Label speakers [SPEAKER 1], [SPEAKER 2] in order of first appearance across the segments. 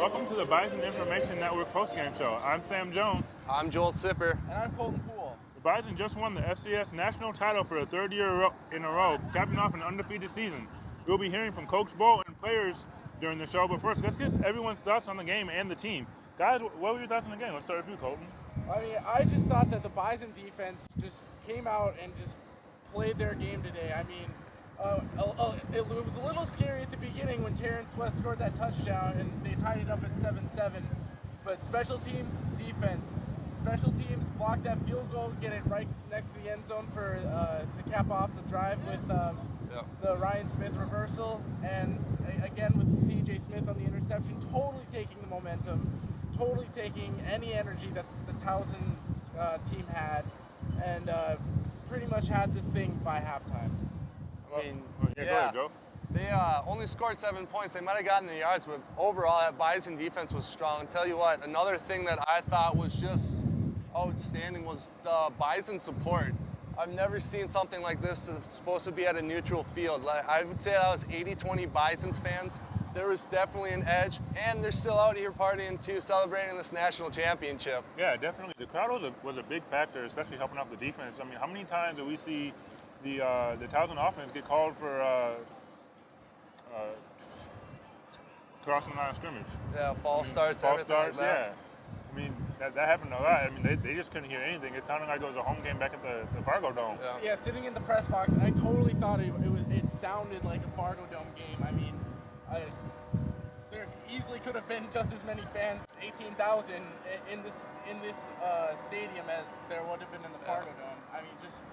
[SPEAKER 1] Welcome to the Bison Information Network postgame show. I'm Sam Jones.
[SPEAKER 2] I'm Joel Sipper.
[SPEAKER 3] And I'm Colton Poole.
[SPEAKER 1] The Bison just won the FCS national title for the third year in a row, capping off an undefeated season. We'll be hearing from Coach Bull and players during the show, but first, let's get everyone's thoughts on the game and the team. Guys, what were your thoughts on the game? Let's start with you, Colton.
[SPEAKER 3] I mean, I just thought that the Bison defense just came out and just played their game today. I mean, it was a little scary at the beginning when Terrence West scored that touchdown and they tied it up at 7-7. But special teams, defense. Special teams blocked that field goal, get it right next to the end zone for to cap off the drive with the Ryan Smith reversal. And again with C.J. Smith on the interception, totally taking the momentum, totally taking any energy that the Towson team had, and pretty much had this thing by halftime.
[SPEAKER 1] Go ahead, Joe.
[SPEAKER 2] They only scored 7 points. They might have gotten the yards, but overall, that Bison defense was strong. And tell you what, another thing that I thought was just outstanding was the Bison support. I've never seen something like this. It's supposed to be at a neutral field. I would say that was 80-20 Bison's fans. There was definitely an edge, and they're still out here partying too, celebrating this national championship.
[SPEAKER 1] Yeah, definitely. The crowd was a big factor, especially helping out the defense. I mean, how many times do we see the Towson offense get called for crossing the line of scrimmage?
[SPEAKER 2] Yeah, false starts, everything like that.
[SPEAKER 1] Yeah. I mean, that happened a lot. I mean, they just couldn't hear anything. It sounded like it was a home game back at the Fargo Dome.
[SPEAKER 3] Yeah, sitting in the press box, I totally thought it sounded like a Fargo Dome game. I mean, there easily could have been just as many fans, 18,000, in this stadium as there would have been in the Fargo Dome. I mean, just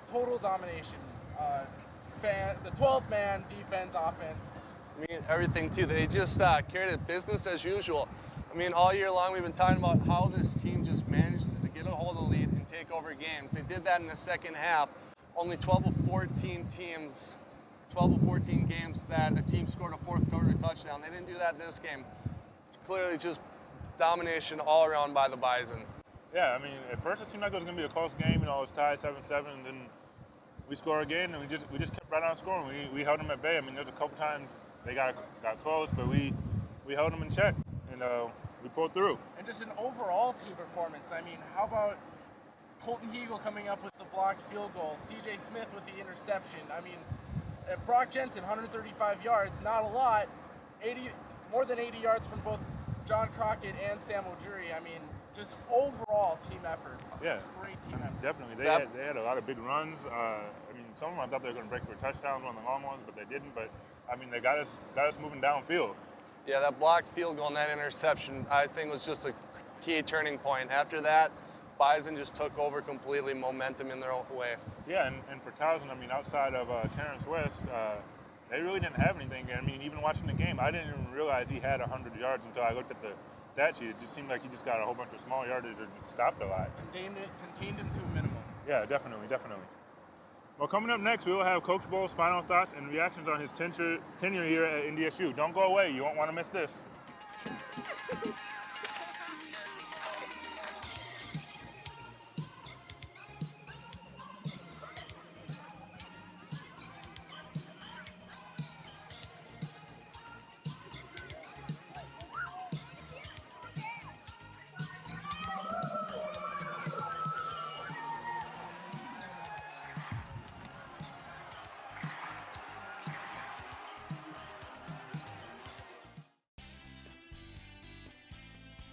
[SPEAKER 3] total domination. The 12-man defense, offense.
[SPEAKER 2] I mean, everything too. They just carried it business as usual. I mean, all year long we've been talking about how this team just manages to get a hold of the lead and take over games. They did that in the second half. Only 12 of 14 games that a team scored a fourth quarter touchdown. They didn't do that in this game. Clearly just domination all around by the Bison.
[SPEAKER 1] Yeah, I mean, at first it seemed like it was going to be a close game. You know, it was tied 7-7, and then we score again, and we just kept right on scoring. We held them at bay. I mean, there's a couple times they got close, but we held them in check, and we pulled through.
[SPEAKER 3] And just an overall team performance. I mean, how about Colton Heagle coming up with the blocked field goal, C.J. Smith with the interception. I mean, Brock Jensen, 135 yards, not a lot. More than 80 yards from both John Crockett and Sam Ojuri. I mean, just overall team effort.
[SPEAKER 1] Yeah,
[SPEAKER 3] great team effort.
[SPEAKER 1] Definitely. They had a lot of big runs. I mean, some of them I thought they were going to break for touchdowns on the long ones, but they didn't. But I mean, they got us moving downfield.
[SPEAKER 2] Yeah, that blocked field goal and that interception, I think, was just a key turning point. After that, Bison just took over completely, momentum in their own way.
[SPEAKER 1] Yeah, and for Towson, I mean, outside of Terrence West, they really didn't have anything. I mean, even watching the game, I didn't even realize he had 100 yards until I looked at the stat sheet. It just seemed like he just got a whole bunch of small yardage or just stopped a lot.
[SPEAKER 3] Contained him to a minimum.
[SPEAKER 1] Yeah, definitely. Well, coming up next, we will have Coach Bull's final thoughts and reactions on his tenure here at NDSU. Don't go away. You won't want to miss this.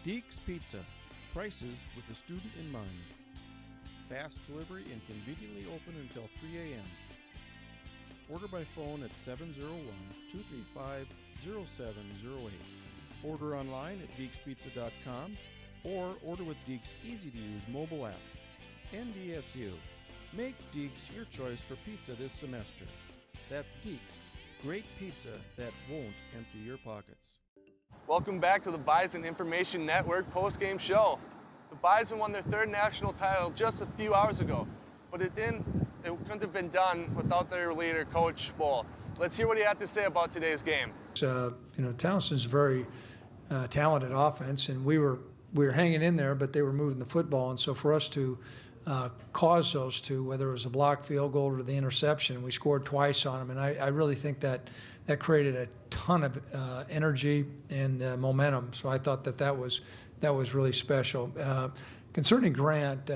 [SPEAKER 4] Deeks Pizza. Prices with the student in mind. Fast delivery and conveniently open until 3 a.m. Order by phone at 701-235-0708. Order online at deekspizza.com or order with Deeks' easy-to-use mobile app. NDSU. Make Deeks your choice for pizza this semester. That's Deeks. Great pizza that won't empty your pockets.
[SPEAKER 2] Welcome back to the Bison Information Network postgame show. The Bison won their third national title just a few hours ago, but it couldn't have been done without their leader, Coach Bull. Let's hear what he had to say about today's game.
[SPEAKER 5] Towson's a very talented offense, and we were hanging in there, but they were moving the football, and so for us to caused those two, whether it was a blocked field goal or the interception. We scored twice on them, and I really think that created a ton of energy and momentum. So I thought that was really special. Concerning Grant,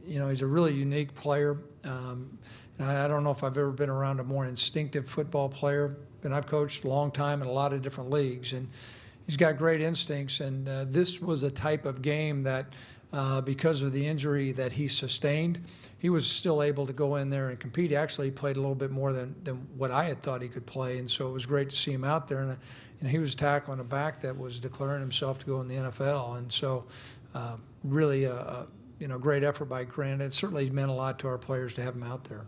[SPEAKER 5] he's a really unique player. And I don't know if I've ever been around a more instinctive football player. And I've coached a long time in a lot of different leagues, and he's got great instincts. And this was a type of game that, because of the injury that he sustained, he was still able to go in there and compete. Actually, he played a little bit more than what I had thought he could play, and so it was great to see him out there. And he was tackling a back that was declaring himself to go in the NFL, and so really a great effort by Grant. It certainly meant a lot to our players to have him out there.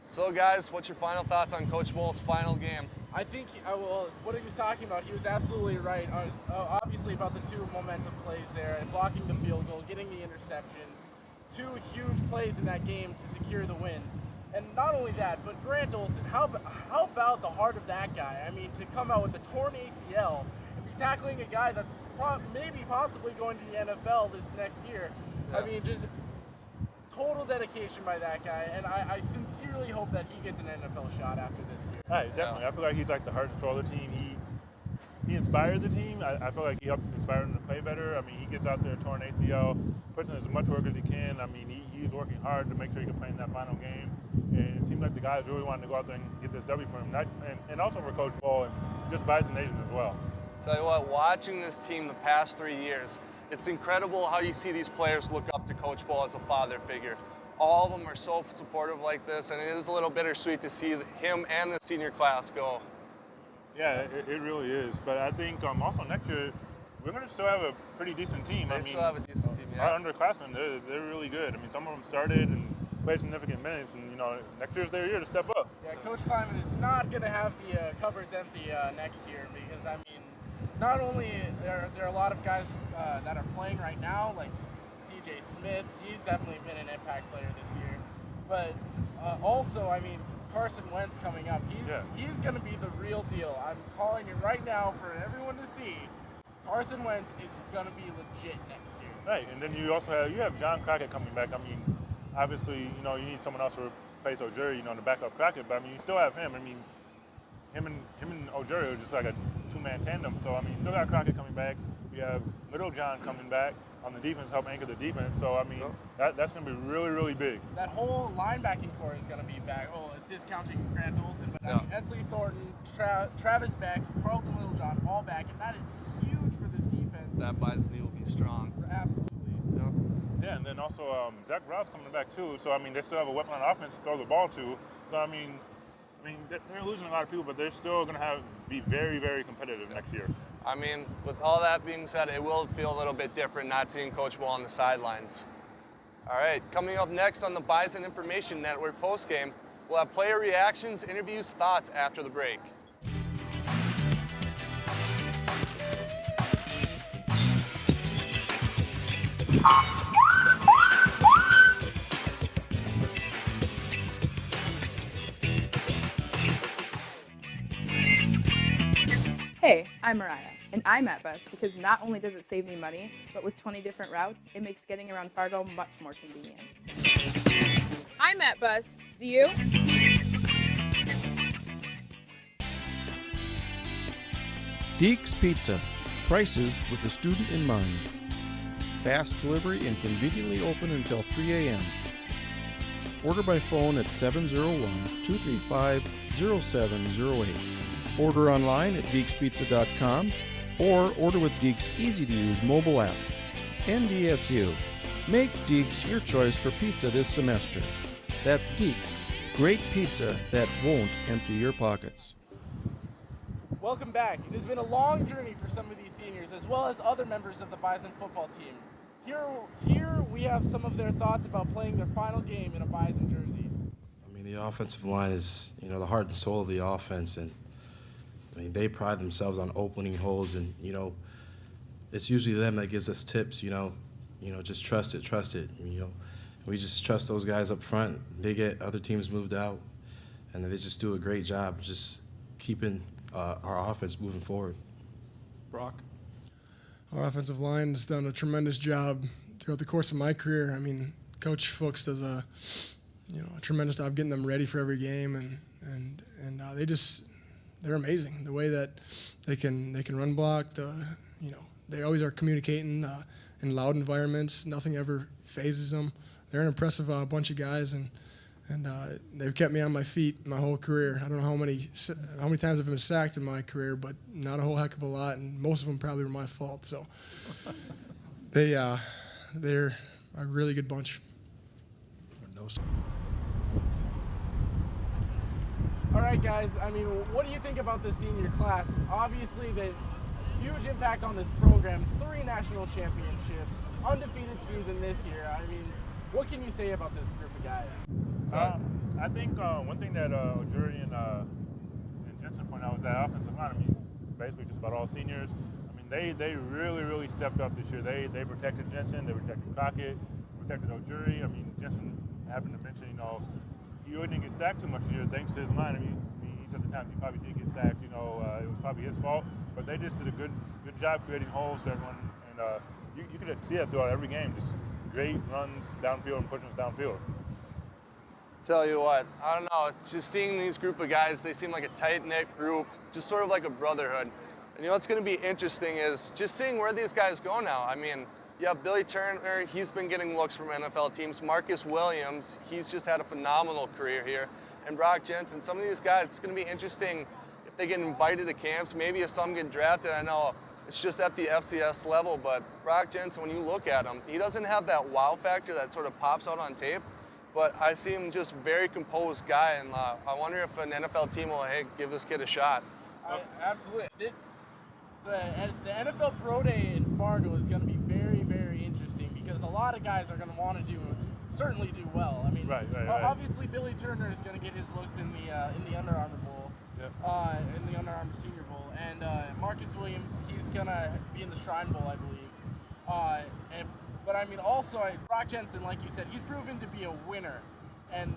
[SPEAKER 2] So, guys, what's your final thoughts on Coach Bull's final game?
[SPEAKER 3] I think, what he was talking about, he was absolutely right. Obviously about the two momentum plays there, and blocking the field goal, getting the interception. Two huge plays in that game to secure the win. And not only that, but Grant Olsen, how about the heart of that guy? I mean, to come out with a torn ACL and be tackling a guy that's maybe possibly going to the NFL this next year. Yeah. I mean, just total dedication by that guy, and I sincerely hope that he gets an NFL shot after this year.
[SPEAKER 1] Right, definitely. I feel like he's like the heart and soul of the team. He inspires the team. I feel like he helped inspire them to play better. I mean, he gets out there, torn ACL, puts in as much work as he can. I mean, he's working hard to make sure he can play in that final game. And it seemed like the guys really wanted to go out there and get this W for him, and also for Coach Bull and just Bison Nation as well.
[SPEAKER 2] Tell you what, watching this team the past 3 years, it's incredible how you see these players look up to Coach Bull as a father figure. All of them are so supportive like this, and it is a little bittersweet to see him and the senior class go.
[SPEAKER 1] Yeah, it really is. But I think also next year, we're going to still have a pretty decent team.
[SPEAKER 2] They still have a decent team, yeah.
[SPEAKER 1] Our underclassmen, they're really good. I mean, some of them started and played significant minutes, and, next year's their year to step up.
[SPEAKER 3] Yeah, Coach Kleiman is not going to have the cupboards empty next year because, I mean, not only there are a lot of guys that are playing right now, like C.J. Smith, he's definitely been an impact player this year. But also, I mean, Carson Wentz coming up, he's going to be the real deal. I'm calling it right now for everyone to see. Carson Wentz is going to be legit next year.
[SPEAKER 1] Right, and then you also have John Crockett coming back. I mean, obviously, you need someone else to replace O'Jerry, to back up Crockett, but I mean, you still have him. I mean, him and O'Jerry are just like a two-man tandem. So I mean, you still got Crockett coming back. We have Little John coming back on the defense, help anchor the defense. So I mean, that's going to be really, really big.
[SPEAKER 3] That whole linebacking core is going to be back. Oh, discounting Grant Olsen, but I mean, Esley Thornton, Travis Beck, Carlton Littlejohn, all back, and that is huge for this defense.
[SPEAKER 2] That Bison will be strong.
[SPEAKER 3] Absolutely.
[SPEAKER 1] Yeah, and then also Zach Rouse coming back too. So I mean, they still have a weapon on offense to throw the ball to. So I mean, they're losing a lot of people, but they're still going to be very, very competitive next year.
[SPEAKER 2] I mean, with all that being said, it will feel a little bit different not seeing Coach Bull on the sidelines. All right, coming up next on the Bison Information Network postgame, we'll have player reactions, interviews, thoughts after the break.
[SPEAKER 6] Hey, I'm Mariah, and I'm at Bus because not only does it save me money, but with 20 different routes, it makes getting around Fargo much more convenient. I'm at Bus. Do you?
[SPEAKER 4] Deeks Pizza. Prices with the student in mind. Fast delivery and conveniently open until 3 a.m. Order by phone at 701-235-0708. Order online at deekspizza.com or order with Deeks' easy-to-use mobile app. NDSU. Make Deeks your choice for pizza this semester. That's Deeks. Great pizza that won't empty your pockets.
[SPEAKER 3] Welcome back. It has been a long journey for some of these seniors, as well as other members of the Bison football team. Here we have some of their thoughts about playing their final game in a Bison jersey.
[SPEAKER 7] I mean, the offensive line is, the heart and soul of the offense, and I mean, they pride themselves on opening holes, and it's usually them that gives us tips. Just trust it. We just trust those guys up front. They get other teams moved out, and they just do a great job just keeping our offense moving forward.
[SPEAKER 2] Brock?
[SPEAKER 8] Our offensive line has done a tremendous job throughout the course of my career, I mean, Coach Fuchs does a tremendous job getting them ready for every game, and they're amazing. The way that they can run block, they always are communicating in loud environments. Nothing ever phases them. They're an impressive bunch of guys, and they've kept me on my feet my whole career. I don't know how many times I've been sacked in my career, but not a whole heck of a lot, and most of them probably were my fault. So they're a really good bunch.
[SPEAKER 3] All right, guys. I mean, what do you think about this senior class? Obviously, the huge impact on this program. 3 national championships, undefeated season this year. I mean, what can you say about this group of guys?
[SPEAKER 1] I think one thing that Ojuri and Jensen pointed out was that offensive line. I mean, basically just about all seniors. I mean, they really stepped up this year. They protected Jensen, they protected Crockett, protected Ojuri. I mean, Jensen happened to mention, he really didn't get sacked too much this year thanks to his line. I mean, he said the times he probably did get sacked, it was probably his fault. But they just did a good job creating holes for everyone, and you could see that throughout every game. Just great runs downfield and pushing us downfield.
[SPEAKER 2] Tell you what, I don't know, just seeing these group of guys, they seem like a tight-knit group, just sort of like a brotherhood. And what's going to be interesting is just seeing where these guys go now. I mean, yeah, Billy Turner, he's been getting looks from NFL teams. Marcus Williams, he's just had a phenomenal career here. And Brock Jensen, some of these guys, it's going to be interesting if they get invited to camps, maybe if some get drafted. I know it's just at the FCS level, but Brock Jensen, when you look at him, he doesn't have that wow factor that sort of pops out on tape. But I see him just very composed guy, and I wonder if an NFL team will, give this kid a shot.
[SPEAKER 3] Absolutely. The NFL Pro Day in Fargo is going to be very, very interesting because a lot of guys are going to want to certainly do well. I mean,
[SPEAKER 1] right.
[SPEAKER 3] Obviously Billy Turner is going to get his looks in the Under Armour Bowl, in the Under Armour Senior Bowl, and Marcus Williams, he's going to be in the Shrine Bowl, I believe. But I mean, also Brock Jensen, like you said, he's proven to be a winner, and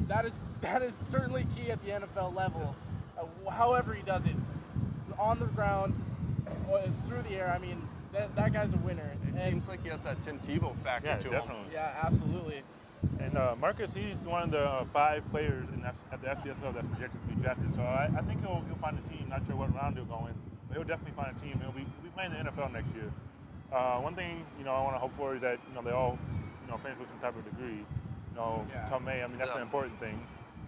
[SPEAKER 3] that is certainly key at the NFL level. However he does it, on the ground, through the air. I mean, that guy's a winner.
[SPEAKER 2] It seems like he has that Tim Tebow factor to
[SPEAKER 1] definitely.
[SPEAKER 2] him.
[SPEAKER 3] Yeah, absolutely.
[SPEAKER 1] And Marcus, he's one of the 5 players at the FCS level that's projected to be drafted. So I think he'll find a team. Not sure what round he'll go in, but he'll definitely find a team. He'll be playing the NFL next year. One thing I want to hope for is that they all finish with some type of degree. Come May. I mean, that's an important thing.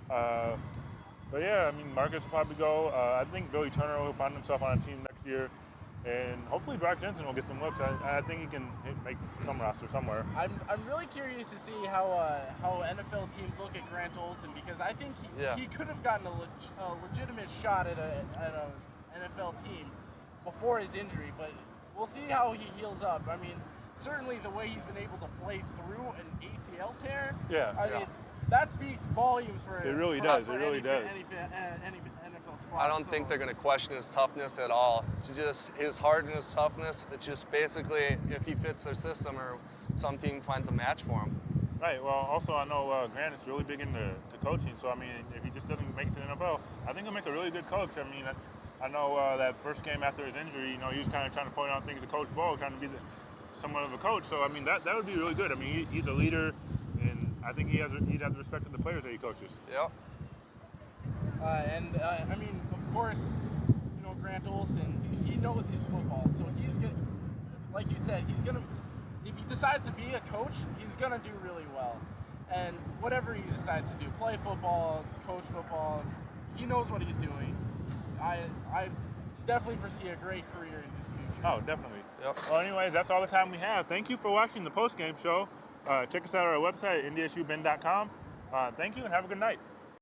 [SPEAKER 1] But yeah, I mean, Marcus will probably go. I think Billy Turner will find himself on a team next year. And hopefully Brock Jensen will get some looks. I think he can make some roster somewhere. I'm
[SPEAKER 3] really curious to see how NFL teams look at Grant Olson, because I think he could have gotten a legitimate shot at an NFL team before his injury, but we'll see how he heals up. I mean, certainly the way he's been able to play through an ACL tear. I mean, that speaks volumes for
[SPEAKER 1] it. Really does. It really does.
[SPEAKER 3] Any NFL squad.
[SPEAKER 2] I don't think they're going to question his toughness at all. Just his heart and his toughness. It's just basically if he fits their system or some team finds a match for him.
[SPEAKER 1] Right. Well, also I know Grant is really big into coaching. So I mean, if he just doesn't make it to the NFL, I think he'll make a really good coach. I mean, I know that first game after his injury, he was kind of trying to point out things to Coach Ball, trying to be somewhat of a coach. So I mean, that would be really good. I mean, he's a leader, and I think he'd have the respect of the players that he coaches.
[SPEAKER 2] Yep.
[SPEAKER 3] I mean, of course, Grant Olson, he knows his football, so he's gonna, like you said, if he decides to be a coach, he's gonna do really well. And whatever he decides to do, play football, coach football, he knows what he's doing. I definitely foresee a great career in his future.
[SPEAKER 1] Oh, definitely.
[SPEAKER 2] Yep.
[SPEAKER 1] Well, anyways, that's all the time we have. Thank you for watching the post-game show. Check us out on our website at ndsubend.com. Thank you and have a good night.